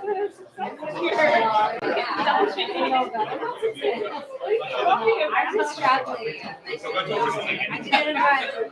Double checking. I'm just struggling. I didn't know.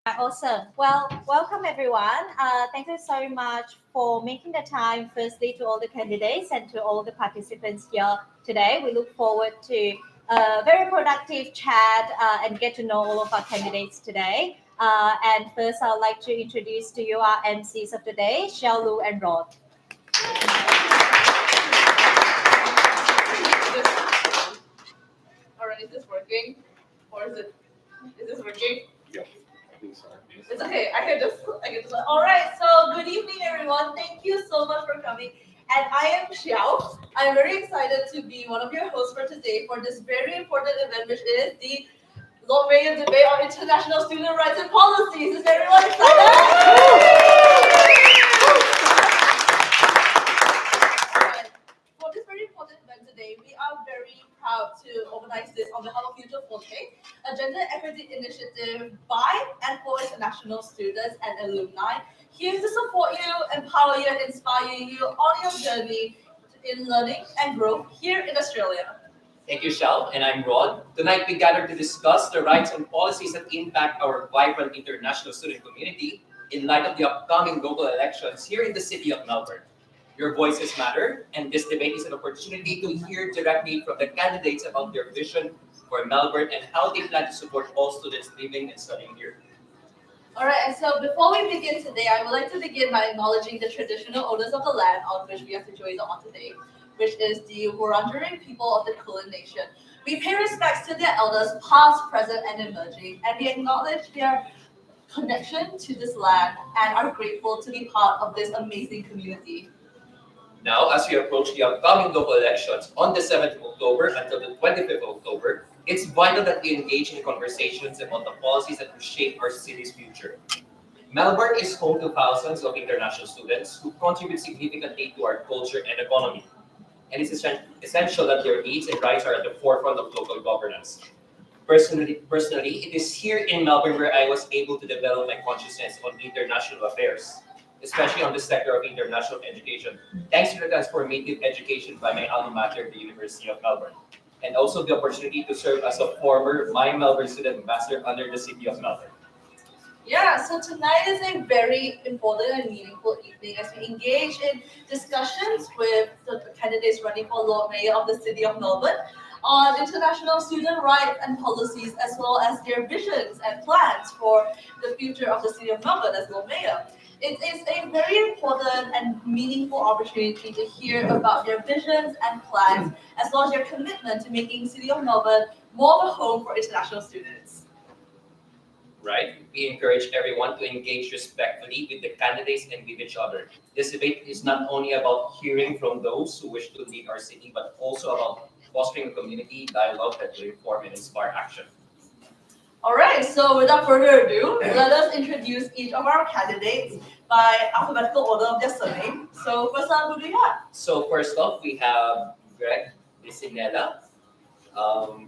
Awesome. Well, welcome everyone. Thank you so much for making the time, firstly, to all the candidates and to all the participants here today. We look forward to a very productive chat and get to know all of our candidates today. And first, I'd like to introduce to you our MCs of the day, Xiao Lu and Rod. All right, is this working? Or is this working? Yeah, I think so. It's okay. I can just. All right. So good evening, everyone. Thank you so much for coming. And I am Xiao. I'm very excited to be one of your hosts for today for this very important event, which is the Lord Mayor Debate on International Student Rights and Policies. Is everyone excited? Alright, for this very important event today, we are very proud to organize this on behalf of Future Forte, a gender equity initiative by and for international students and alumni, here to support you, empower you, and inspire you on your journey in learning and growth here in Australia. Thank you, Shal, and I'm Rod. Tonight we gather to discuss the rights and policies that impact our vibrant international student community in light of the upcoming local elections here in the City of Melbourne. Your voices matter, and this debate is an opportunity to hear directly from the candidates about their vision for Melbourne and how they plan to support all students living and studying here. All right, and so before we begin today, I would like to begin by acknowledging the traditional owners of the land on which we are situated on today, which is the Wurundjeri people of the Kulin Nation. We pay respects to their elders, past, present, and emerging, and we acknowledge their connection to this land and are grateful to be part of this amazing community. Now, as we approach the upcoming local elections on the 7th of October until the 25th of October, it's vital that we engage in conversations about the policies that will shape our city's future. Melbourne is home to thousands of international students who contribute significantly to our culture and economy, and it's essential that their needs and rights are at the forefront of local governance. Personally, it is here in Melbourne where I was able to develop my consciousness on international affairs, especially on the sector of international education, thanks to the transformative education by my alma mater, the University of Melbourne, and also the opportunity to serve as a former My Melbourne Student Ambassador under the City of Melbourne. Yeah, so tonight is a very important and meaningful evening as we engage in discussions with the candidates running for Lord Mayor of the City of Melbourne on international student rights and policies, as well as their visions and plans for the future of the City of Melbourne as Lord Mayor. It is a very important and meaningful opportunity to hear about their visions and plans, as well as their commitment to making City of Melbourne more of a home for international students. Right? We encourage everyone to engage respectfully with the candidates and with each other. This debate is not only about hearing from those who wish to lead our city, but also about fostering a community dialogue that will inform and inspire action. All right, so without further ado, let us introduce each of our candidates by alphabetical order of their surname. So first up, who do we have? So first off, we have Greg Bisinella.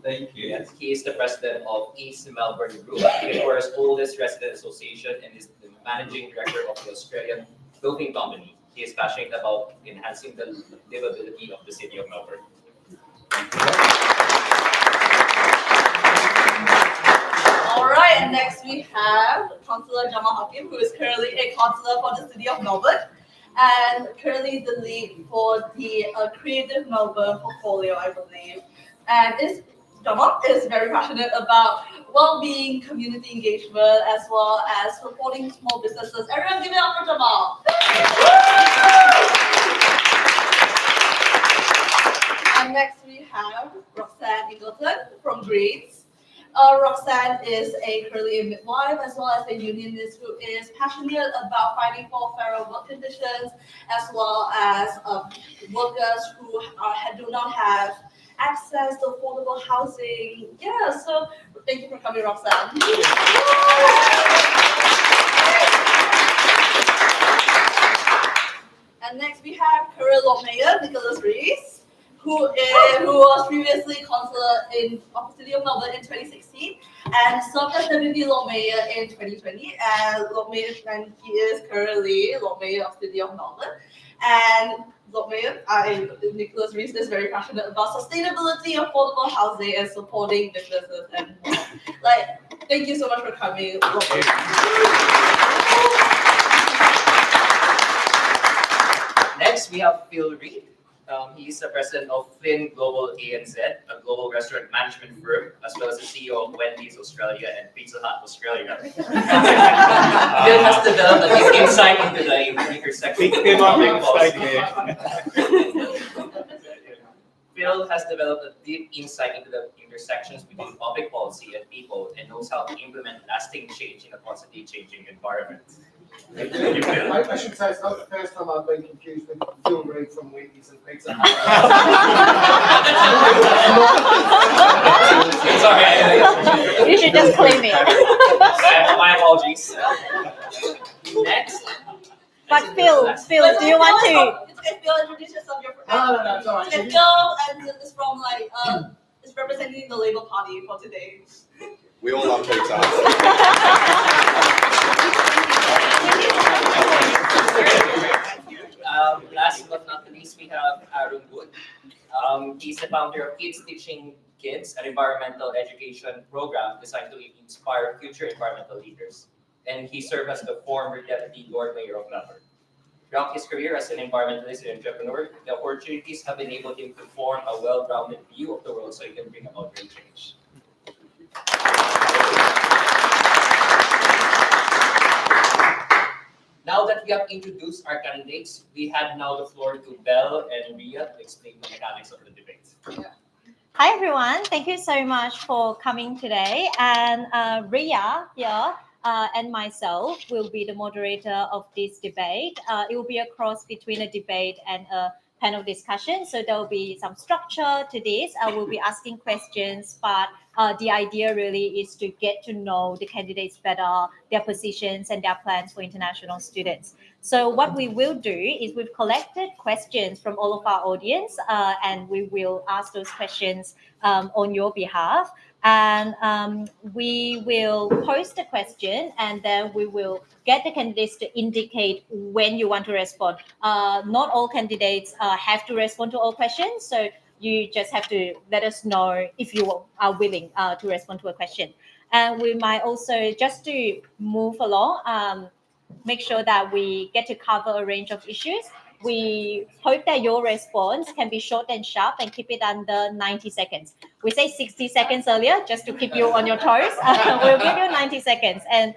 Thank you. Yes, he is the president of East Melbourne Group, Victoria's oldest resident association, and is the managing director of the Australian Building Company. He is passionate about enhancing the livability of the city of Melbourne. All right, and next we have Councillor Jamal Hakim, who is currently a councillor for the City of Melbourne and currently the lead for the Creative Melbourne portfolio, I believe. And Jamal is very passionate about well-being, community engagement, as well as supporting small businesses. Everyone give it up for Jamal. And next we have Roxanne Eagleton from Greens. Roxanne is currently a midwife as well as a unionist who is passionate about fighting for fairer work conditions as well as workers who do not have access to affordable housing. Yeah, so thank you for coming, Roxanne. And next we have career Lord Mayor Nicholas Rees, who was previously councillor in the City of Melbourne in 2016 and served as Deputy Lord Mayor in 2020. And he is currently Lord Mayor of the City of Melbourne. And Lord Mayor, Nicholas Rees is very passionate about sustainability, affordable housing, and supporting businesses and more. Like, Thank you so much for coming. Next, we have Phil Reed. He's the president of Flynn Global ANZ, a global restaurant management firm, as well as the CEO of Wendy's Australia and Pizza Hut Australia. Phil has developed a deep insight into the intersection of public policy. Phil has developed a deep insight into the intersections between public policy and people and knows how to implement lasting change in a constantly changing environment. Thank you, Phil. I should say it's not the first time I've been confused with Phil Reed from Wendy's and Pizza Hut. Sorry, You should just claim it. my apologies. Next. But Phil, do you want to? It's okay, Phil, introduce yourself. Your No, it's all right. It's okay, Phil, and it's from it's representing the Labour Party for today. We all love pizza. Last but not least, we have Aaron Wood. He's the founder of Kids Teaching Kids, an environmental education program designed to inspire future environmental leaders. And he served as the former Deputy Lord Mayor of Melbourne. Throughout his career as an environmentalist and entrepreneur, the opportunities have enabled him to form a well-rounded view of the world so he can bring about real change. Now that we have introduced our candidates, we hand now the floor to Belle and Ria to explain the mechanics of the debate. Hi everyone, thank you so much for coming today. And Ria here and myself will be the moderator of this debate. It will be a cross between a debate and a panel discussion. So there will be some structure to this. I will be asking questions, but the idea really is to get to know the candidates better, their positions and their plans for international students. So what we will do is we've collected questions from all of our audience and we will ask those questions on your behalf. And we will post a question and then we will get the candidates to indicate when you want to respond. Not all candidates have to respond to all questions. So you just have to let us know if you are willing to respond to a question. And we might also, just to move along, make sure that we get to cover a range of issues. We hope that your response can be short and sharp and keep it under 90 seconds. We say 60 seconds earlier just to keep you on your toes. We'll give you 90 seconds. And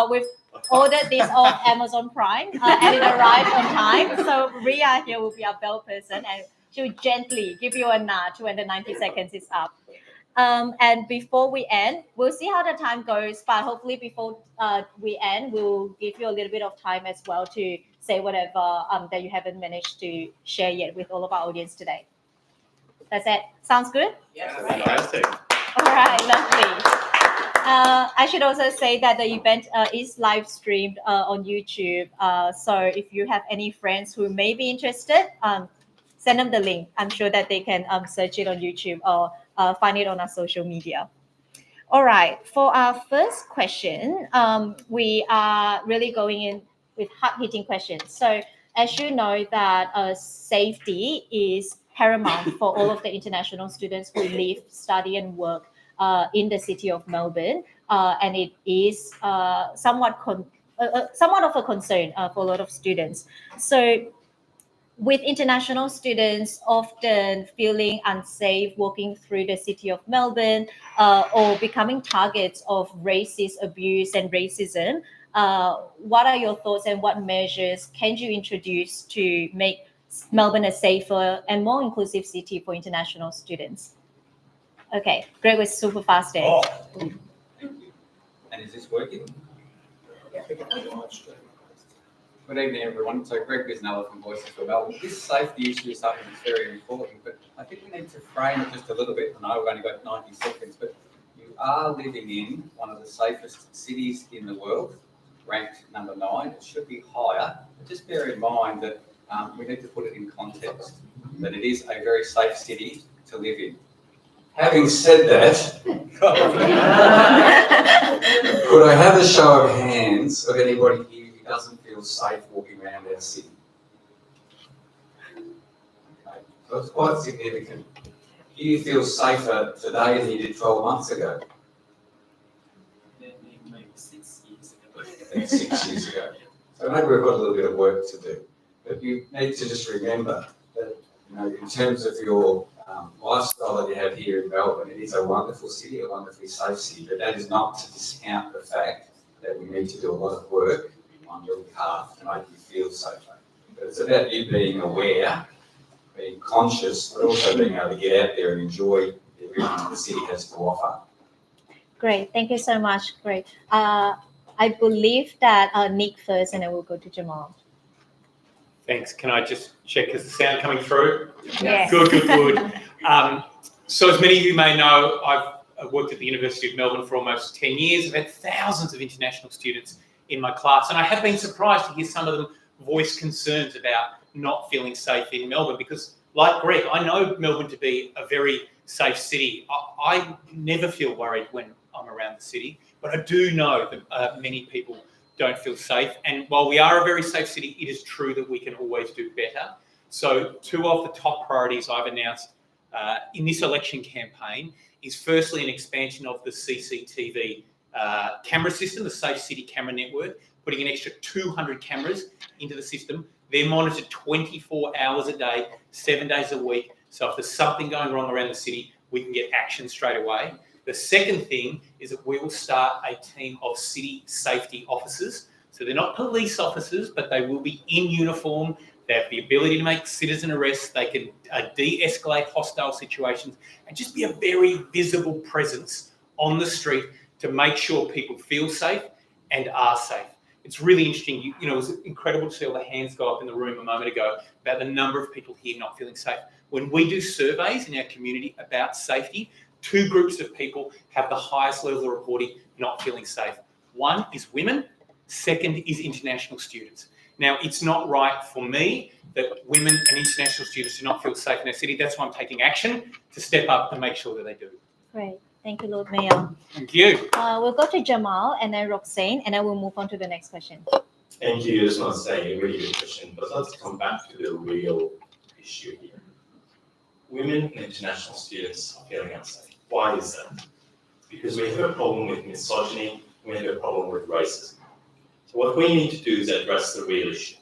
we've ordered this off Amazon Prime and it arrived on time. So Ria here will be our bell person and she'll gently give you a nudge when the 90 seconds is up. And before we end, we'll see how the time goes, but hopefully before we end, we'll give you a little bit of time as well to say whatever that you haven't managed to share yet with all of our audience today. That's it. Sounds good? Yes. Fantastic. All right, lovely. I should also say that the event is live streamed on YouTube. So if you have any friends who may be interested, send them the link. I'm sure that they can search it on YouTube or find it on our social media. All right, for our first question, we are really going in with hard-hitting questions. So as you know that safety is paramount for all of the international students who live, study and work in the city of Melbourne. And it is somewhat of a concern for a lot of students. So with international students often feeling unsafe walking through the city of Melbourne or becoming targets of racist abuse and racism, what are your thoughts and what measures can you introduce to make Melbourne a safer and more inclusive city for international students? Okay, Greg was super fast there. Oh. And is this working? Good evening, everyone. So Greg Bisnella from Voices for Melbourne. This safety issue is something that's very important, but I think we need to frame it just a little bit. I know we've only got 90 seconds, but you are living in one of the safest cities in the world, ranked number 9. It should be higher, but just bear in mind that we need to put it in context, that it is a very safe city to live in. Having said that, could I have a show of hands of anybody here who doesn't feel safe walking around our city? Okay. So it's quite significant. Do you feel safer today than you did 12 months ago? 6 years ago. That's 6 years ago. So maybe we've got a little bit of work to do. But you need to just remember that, in terms of your lifestyle that you have here in Melbourne, it is a wonderful city, a wonderfully safe city, but that is not to discount the fact that we need to do a lot of work on your behalf to make you feel safer. But it's about you being aware, being conscious, but also being able to get out there and enjoy everything the city has to offer. Great, thank you so much. Great. I believe that Nick first, and then we'll go to Jamal. Thanks. Can I just check, is the sound coming through? Yes. Good. So as many of you may know, I've worked at the University of Melbourne for almost 10 years. I've had thousands of international students in my class, and I have been surprised to hear some of them voice concerns about not feeling safe in Melbourne, because like Greg, I know Melbourne to be a very safe city. I never feel worried when I'm around the city, but I do know that many people don't feel safe. And while we are a very safe city, it is true that we can always do better. So 2 of the top priorities I've announced in this election campaign is firstly an expansion of the CCTV camera system, the Safe City Camera Network, putting an extra 200 cameras into the system. They're monitored 24 hours a day, 7 days a week. So if there's something going wrong around the city, we can get action straight away. The second thing is that we will start a team of city safety officers. So they're not police officers, but they will be in uniform. They have the ability to make citizen arrests. They can de-escalate hostile situations and just be a very visible presence on the street to make sure people feel safe and are safe. It's really interesting. It was incredible to see all the hands go up in the room a moment ago about the number of people here not feeling safe. When we do surveys in our community about safety, 2 groups of people have the highest level of reporting not feeling safe. One is women, second is international students. Now, it's not right for me that women and international students do not feel safe in our city. That's why I'm taking action to step up and make sure that they do. Great. Thank you, Lord Mayor. Thank you. We'll go to Jamal and then Roxanne, and then we'll move on to the next question. Thank you. I just want to say a really good question, but let's come back to the real issue here. Women and international students are feeling unsafe. Why is that? Because we have a problem with misogyny, we have a problem with racism. So what we need to do is address the real issue.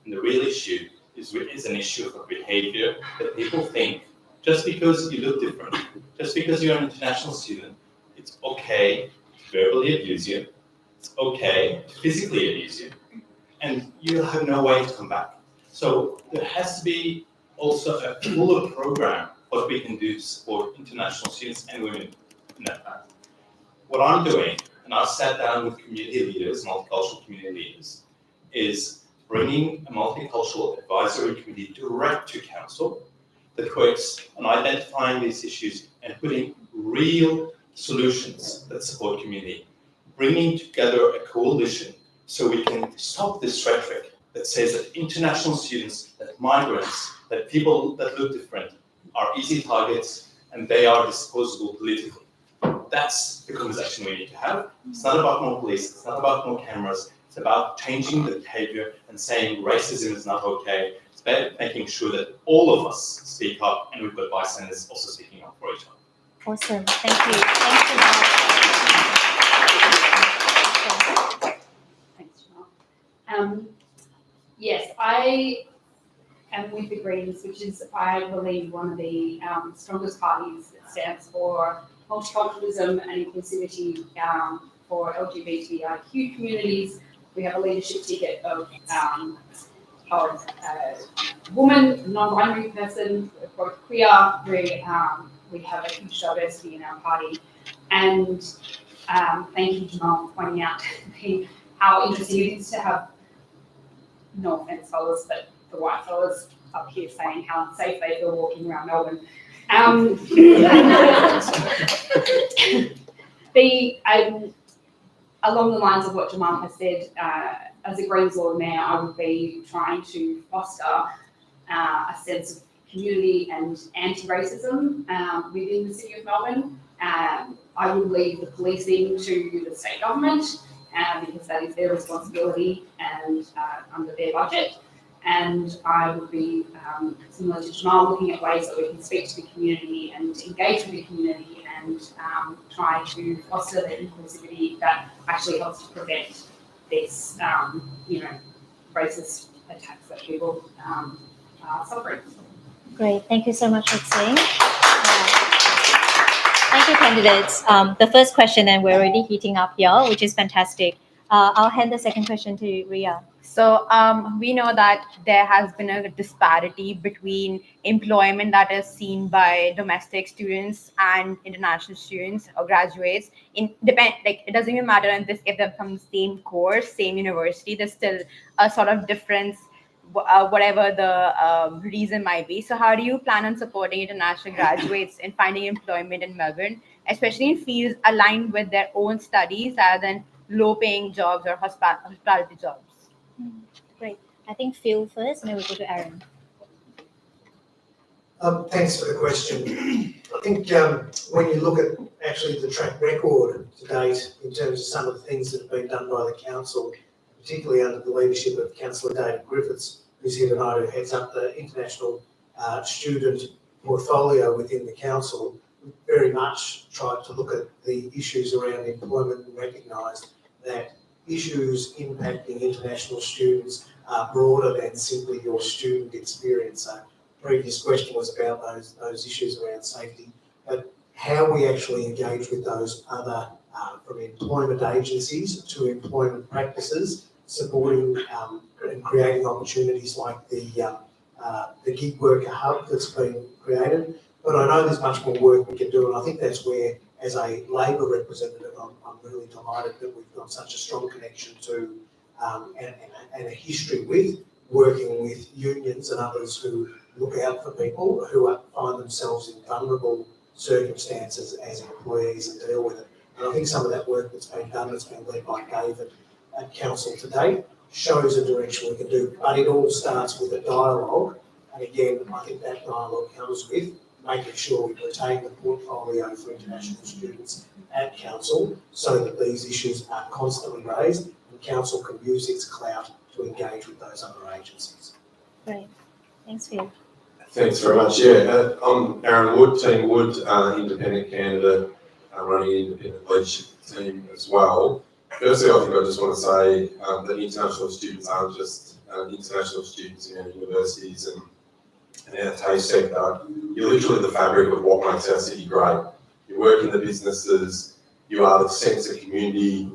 And the real issue is an issue of behavior that people think just because you look different, just because you're an international student, it's okay to verbally abuse you, it's okay to physically abuse you, and you have no way to come back. So there has to be also a fuller program what we can do to support international students and women in that fact. What I'm doing, and I've sat down with community leaders, multicultural community leaders, is bringing a multicultural advisory committee direct to council that works on identifying these issues and putting real solutions that support community, bringing together a coalition so we can stop this rhetoric that says that international students, that migrants, that people that look different are easy targets and they are disposable politically. That's the conversation we need to have. It's not about more police, it's not about more cameras, it's about changing the behavior and saying racism is not okay. It's about making sure that all of us speak up, and we've got bystanders also speaking up for each other. Awesome. Thank you. Thanks, Jamal. Thanks, Jamal. Yes, I am with the Greens, which is, I believe, one of the strongest parties that stands for multiculturalism and inclusivity for LGBTIQ communities. We have a leadership ticket of a woman, non-binary person, both queer. We have a huge diversity in our party. And thank you, Jamal, for pointing out how interesting it is to have, no offense fellas, but the white fellas up here saying how unsafe they feel walking around Melbourne. Along the lines of what Jamal has said, as a Greens Lord Mayor, I would be trying to foster a sense of community and anti-racism within the City of Melbourne. I would leave the policing to the state government because that is their responsibility and under their budget. And I would be, similar to Jamal, looking at ways that we can speak to the community and engage with the community and try to foster the inclusivity that actually helps to prevent this, racist attacks that people are suffering. Great, thank you so much, Maxine. Thank you, candidates. The first question, and we're already heating up here, which is fantastic. I'll hand the second question to Ria. So we know that there has been a disparity between employment that is seen by domestic students and international students or graduates. It doesn't even matter if they're from the same course, same university. There's still a sort of difference, whatever the reason might be. So how do you plan on supporting international graduates in finding employment in Melbourne, especially in fields aligned with their own studies rather than low-paying jobs or hospitality jobs? Great. I think Phil first, and then we'll go to Aaron. Thanks for the question. I think when you look at actually the track record to date in terms of some of the things that have been done by the council, particularly under the leadership of Councillor David Griffiths, who's here tonight, who heads up the international student portfolio within the council, very much tried to look at the issues around employment and recognised that issues impacting international students are broader than simply your student experience. So the previous question was about those issues around safety, but how we actually engage with those other, from employment agencies to employment practices, supporting and creating opportunities like the gig worker hub that's been created. But I know there's much more work we can do, and I think that's where, as a Labor representative, I'm really delighted that we've got such a strong connection to and a history with working with unions and others who look out for people who find themselves in vulnerable circumstances as employees and deal with it. And I think some of that work that's been done, that's been led by David at Council to date, shows a direction we can do. But it all starts with a dialogue. And again, I think that dialogue comes with making sure we retain the portfolio for international students at Council so that these issues are constantly raised and Council can use its clout to engage with those other agencies. Great. Thanks, Phil. Thanks very much. Yeah, I'm Aaron Wood, Team Wood, independent candidate, running an independent leadership team as well. Firstly, I think I just want to say that international students aren't just international students in our universities and our TAFE sector. You're literally the fabric of what makes our city great. You work in the businesses, you are the sense of community,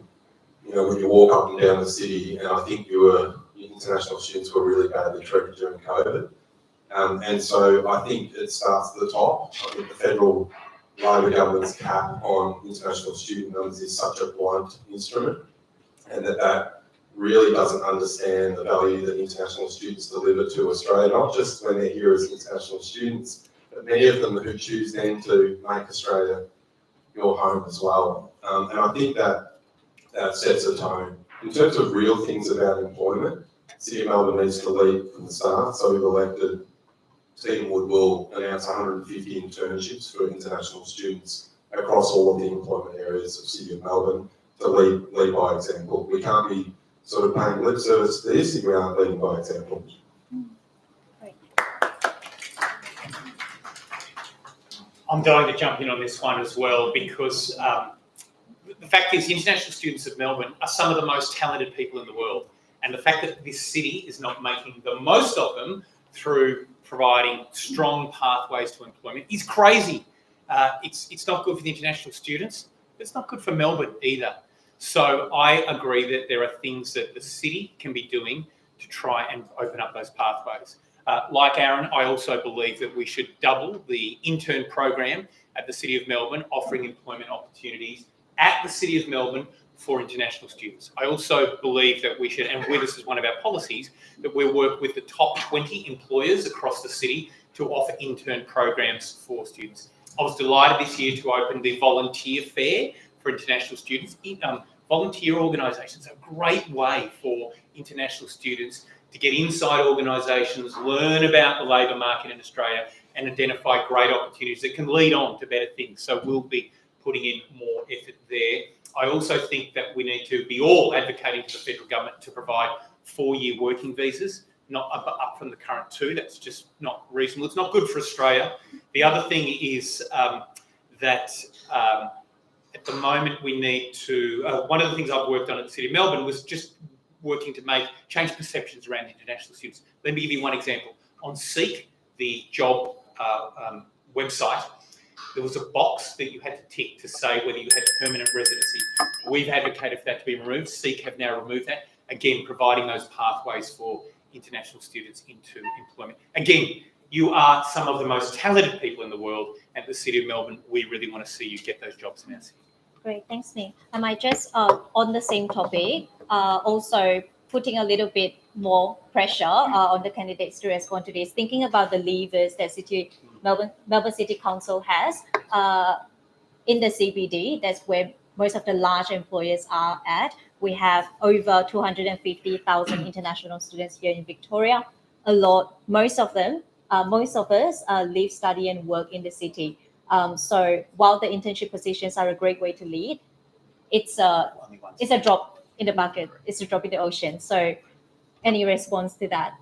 when you walk up and down the city, and I think international students were really badly treated during COVID. And so I think it starts at the top. I think the federal Labor government's cap on international student numbers is such a blunt instrument, and that really doesn't understand the value that international students deliver to Australia, not just when they're here as international students, but many of them who choose then to make Australia your home as well. And I think that sets a tone. In terms of real things about employment, City of Melbourne needs to lead from the start, so we've elected Team Wood will announce 150 internships for international students across all of the employment areas of City of Melbourne to lead by example. We can't be sort of paying lip service to this if we aren't leading by example. I'm dying to jump in on this one as well because the fact is international students of Melbourne are some of the most talented people in the world. And the fact that this city is not making the most of them through providing strong pathways to employment is crazy. It's not good for the international students. It's not good for Melbourne either. So I agree that there are things that the city can be doing to try and open up those pathways. Like Aaron, I also believe that we should double the intern program at the City of Melbourne, offering employment opportunities at the City of Melbourne for international students. I also believe that we should, and with this is one of our policies, that we'll work with the top 20 employers across the city to offer intern programs for students. I was delighted this year to open the volunteer fair for international students. Volunteer organisations are a great way for international students to get inside organisations, learn about the labour market in Australia and identify great opportunities that can lead on to better things. So we'll be putting in more effort there. I also think that we need to be all advocating to the federal government to provide 4-year working visas not up from the current 2. That's just not reasonable. It's not good for Australia. The other thing is that at the moment we need to, one of the things I've worked on at the City of Melbourne was just working to change perceptions around international students. Let me give you one example. On Seek, the job website, there was a box that you had to tick to say whether you had permanent residency. We've advocated for that to be removed. Seek have now removed that, again, providing those pathways for international students into employment. Again, you are some of the most talented people in the world. At the City of Melbourne, we really want to see you get those jobs in our city. Great, thanks, Nick. I might just, on the same topic, also putting a little bit more pressure on the candidates to respond to this, thinking about the levers that Melbourne City Council has in the CBD. That's where most of the large employers are at. We have over 250,000 international students here in Victoria. Most of us live, study, and work in the city. So while the internship positions are a great way to lead, it's a drop in the bucket. It's a drop in the ocean. So any response to that,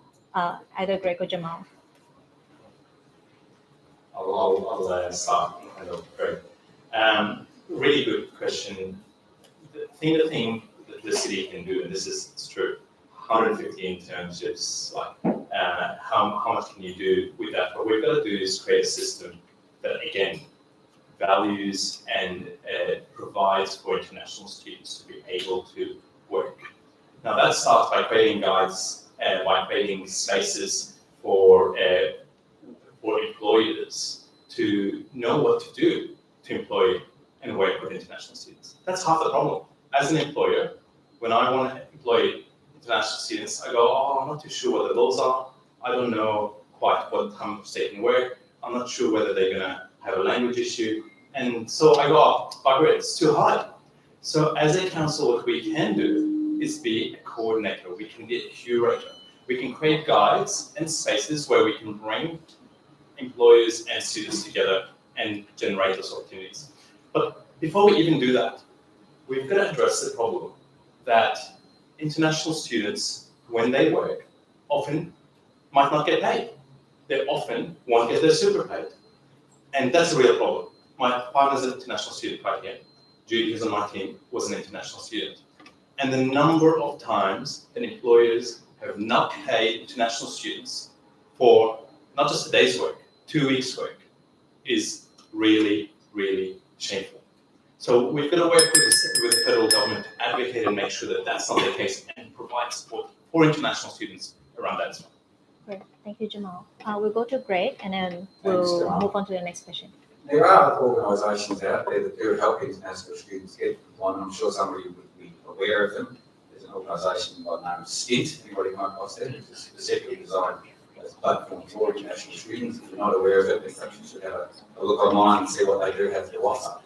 either Greg or Jamal? I'll start. Greg. Really good question. The thing that the city can do, and this is true, 150 internships, how much can you do with that? What we've got to do is create a system that, again, values and provides for international students to be able to work. Now that starts by creating guides, by creating spaces for employers to know what to do to employ and work with international students. That's half the problem. As an employer, when I want to employ international students, I go, I'm not too sure what the laws are. I don't know quite what time they can work. I'm not sure whether they're going to have a language issue. And so I go, bugger it, it's too hard. So as a council, what we can do is be a coordinator. We can be a curator. We can create guides and spaces where we can bring employers and students together and generate those opportunities. But before we even do that, we've got to address the problem that international students, when they work, often might not get paid. They often won't get their super paid. And that's a real problem. My partner's an international student right here. Judy, who's on my team, was an international student. And the number of times that employers have not paid international students for not just a day's work, 2 weeks' work, is really, really shameful. So we've got to work with the federal government to advocate and make sure that that's not the case and provide support for international students around that as well. Great, thank you, Jamal. We'll go to Greg and then we'll move on to the next question. There are organisations out there that do help international students get employment. I'm sure some of you would be aware of them. There's an organisation by the name of Stint, anybody might have that, which is specifically designed as a platform for international students. If you're not aware of it, then perhaps you should have a look online and see what they do have to offer.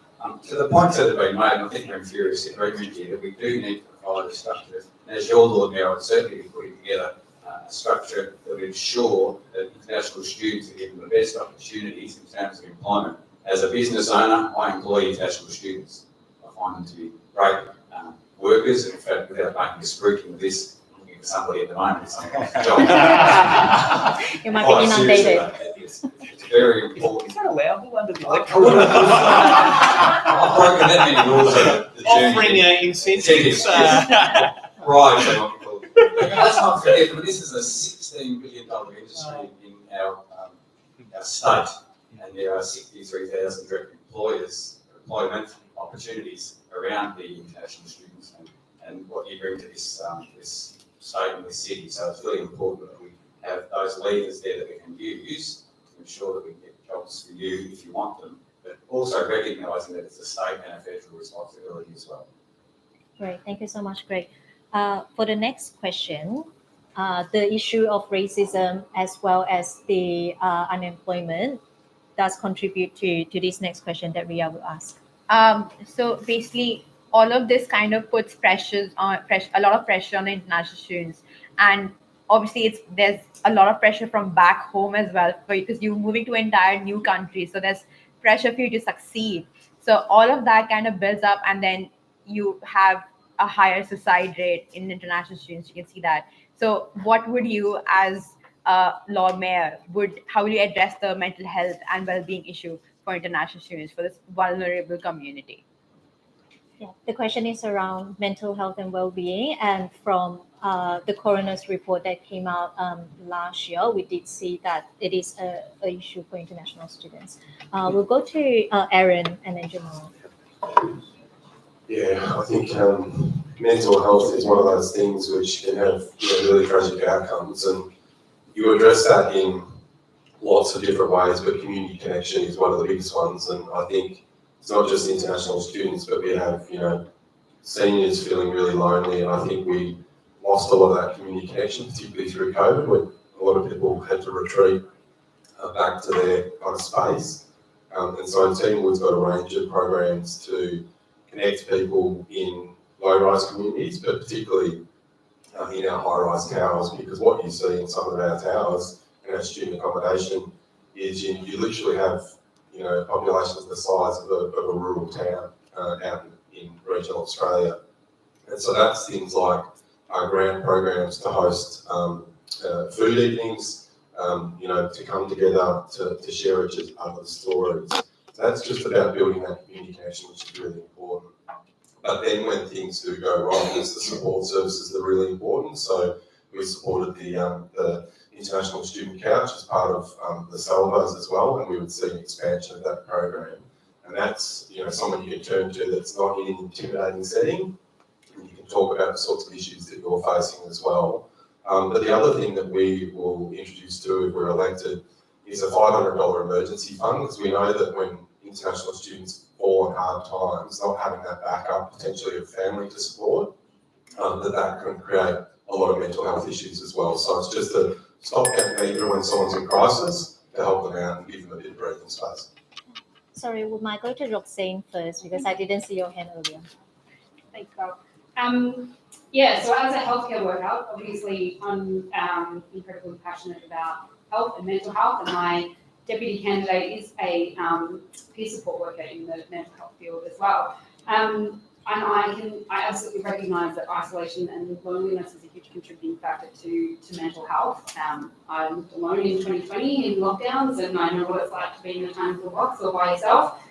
To the points that have been made, and I think we're in furious agreement here, that we do need to provide a structure. And as your Lord Mayor would certainly be putting together a structure that would ensure that international students are given the best opportunities in terms of employment. As a business owner, I employ international students. I find them to be great workers, and in fact, without making a scrutiny of this, looking for somebody at the moment who's saying, job. You might be inundated. It's very important. Is that allowable under the electoral? I've broken that many rules of the Offering journey. incentives. Right, so let's not forget that this is a $16 billion industry in our state, and there are 63,000 direct employment opportunities around the international students and what you bring to this state and this city. So it's really important that we have those levers there that we can use to ensure that we get jobs for you if you want them, but also recognising that it's a state and a federal responsibility as well. Great, thank you so much, Greg. For the next question, the issue of racism as well as the unemployment does contribute to this next question that Ria will ask. So basically, all of this kind of puts a lot of pressure on the international students, and obviously there's a lot of pressure from back home as well, because you're moving to an entire new country, so there's pressure for you to succeed. So all of that kind of builds up, and then you have a higher suicide rate in international students. You can see that. So what would you, as Lord Mayor, how will you address the mental health and well-being issue for international students, for this vulnerable community? Yeah, the question is around mental health and well-being, and from the coroner's report that came out last year, we did see that it is a issue for international students. We'll go to Aaron and then Jamal. Yeah, I think mental health is one of those things which can have really tragic outcomes, and you address that in lots of different ways, but community connection is one of the biggest ones. And I think it's not just international students, but we have, seniors feeling really lonely, and I think we lost a lot of that community connection, particularly through COVID, when a lot of people had to retreat back to their kind of space. And so Teamwood's got a range of programs to connect people in low-rise communities, but particularly in our high-rise towers, because what you see in some of our towers and our student accommodation is you literally have, populations the size of a rural town out in regional Australia. And so that's things like our grant programs to host food evenings, to come together to share each other's stories. So that's just about building that community connection, which is really important. But then when things do go wrong, there's the support services that are really important. So we supported the International Student Couch as part of the Salvos as well, and we would see an expansion of that program. And that's, someone you can turn to that's not in an intimidating setting, and you can talk about the sorts of issues that you're facing as well. But the other thing that we will introduce too, if we're elected, is a $500 emergency fund, because we know that when international students fall on hard times, not having that backup potentially of family to support, that can create a lot of mental health issues as well. So it's just a stopgap measure when someone's in crisis to help them out and give them a bit of breathing space. Sorry, we might go to Roxanne first because I didn't see your hand earlier. Thanks, Carl. So as a healthcare worker, obviously I'm incredibly passionate about health and mental health, and my deputy candidate is a peer support worker in the mental health field as well. And I absolutely recognise that isolation and loneliness is a huge contributing factor to mental health. I lived alone in 2020 in lockdowns, and I know what it's like to be in a tiny little box or by yourself.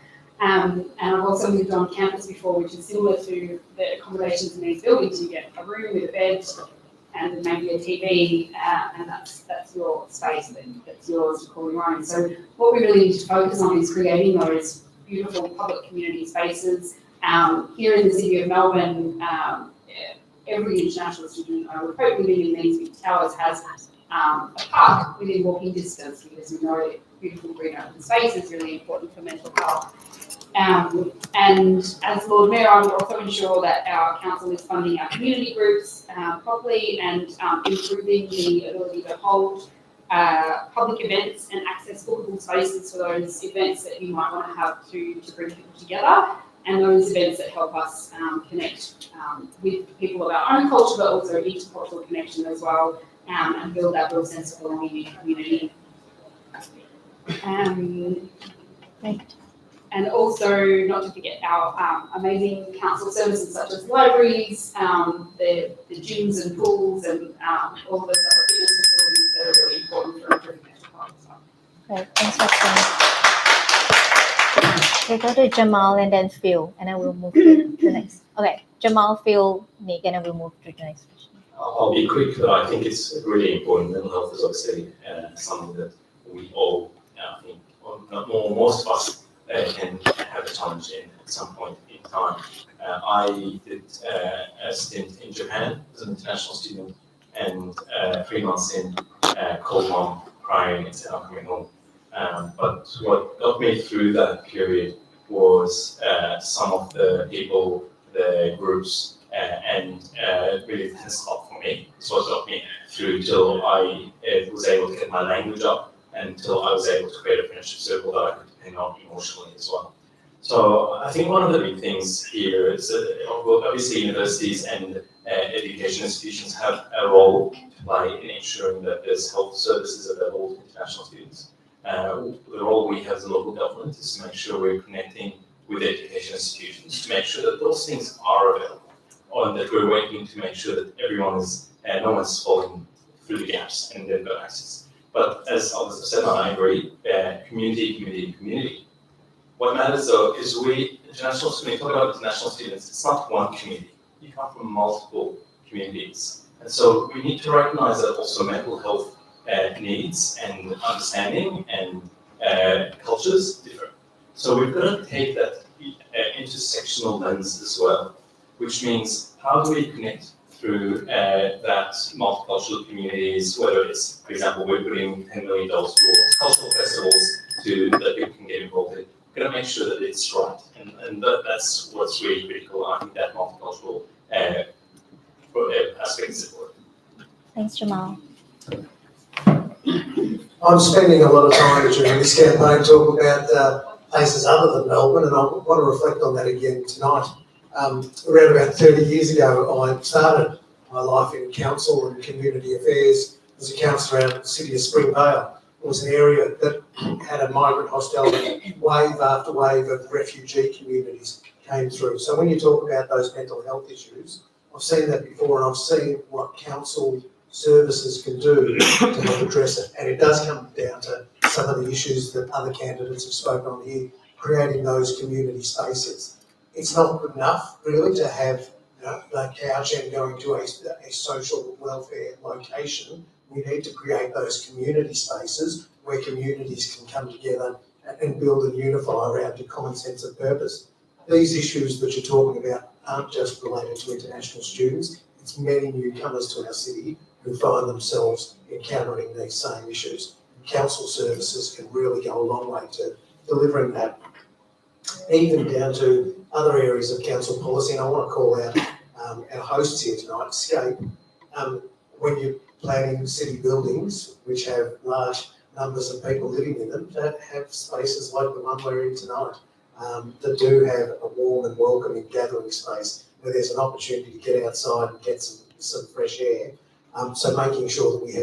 And I've also lived on campus before, which is similar to the accommodations in these buildings. You get a room with a bed and maybe a TV, and that's your space, that's yours to call your own. So what we really need to focus on is creating those beautiful public community spaces. Here in the City of Melbourne, every international student I would hope living in these big towers has a park within walking distance, because we know that beautiful green open space is really important for mental health. And as Lord Mayor, I will also ensure that our council is funding our community groups properly and improving the ability to hold public events and access bookable spaces for those events that you might want to have to bring people together, and those events that help us connect with people of our own culture, but also intercultural connection as well, and build that real sense of belonging in community. And also, not to forget our amazing council services such as libraries, the gyms and pools, and all those other fitness facilities that are really important for improving mental health. Okay, thanks, Roxanne. We'll go to Jamal and then Phil, and then we'll move to the next. Okay, Jamal, Phil, Nick, and then we'll move to the next question. I'll be quick, but I think it's really important. Mental health is obviously something that we all, I think, most of us can have a challenge in at some point in time. I did a stint in Japan as an international student, and 3 months in, called mom crying and said, I'm coming home. But what got me through that period was some of the people, the groups, and really it has stopped for me. It's what got me through till I was able to get my language up, until I was able to create a friendship circle that I could depend on emotionally as well. So I think one of the big things here is that obviously universities and education institutions have a role to play in ensuring that there's health services available to international students. The role we have as a local government is to make sure we're connecting with education institutions to make sure that those things are available. on that we're working to make sure that everyone is, no one's falling through the gaps and they've got access. But as others have said, and I agree, community. What matters though is when we talk about international students, it's not one community. You come from multiple communities. And so we need to recognize that also mental health needs and understanding and cultures differ. So we've got to take that intersectional lens as well, which means how do we connect through that multicultural communities, whether it's, for example, we're putting $10 million towards cultural festivals that people can get involved in. We're going to make sure that it's right. And that's what's really critical. I think that multicultural aspect is important. Thanks, Jamal. I'm spending a lot of time during this campaign talking about places other than Melbourne, and I want to reflect on that again tonight. Around about 30 years ago, I started my life in council and community affairs as a councillor out of the city of Springvale. It was an area that had a migrant hostility. Wave after wave of refugee communities came through. So when you talk about those mental health issues, I've seen that before, and I've seen what council services can do to help address it. And it does come down to some of the issues that other candidates have spoken on here, creating those community spaces. It's not good enough, really, to have the couch and going to a social welfare location. We need to create those community spaces where communities can come together and build and unify around a common sense of purpose. These issues that you're talking about aren't just related to international students. It's many newcomers to our city who find themselves encountering these same issues. Council services can really go a long way to delivering that, even down to other areas of council policy. And I want to call out our hosts here tonight, Scape. When you're planning city buildings, which have large numbers of people living in them, that have spaces like the one we're in tonight, that do have a warm and welcoming gathering space where there's an opportunity to get outside and get some fresh air. So making sure that we have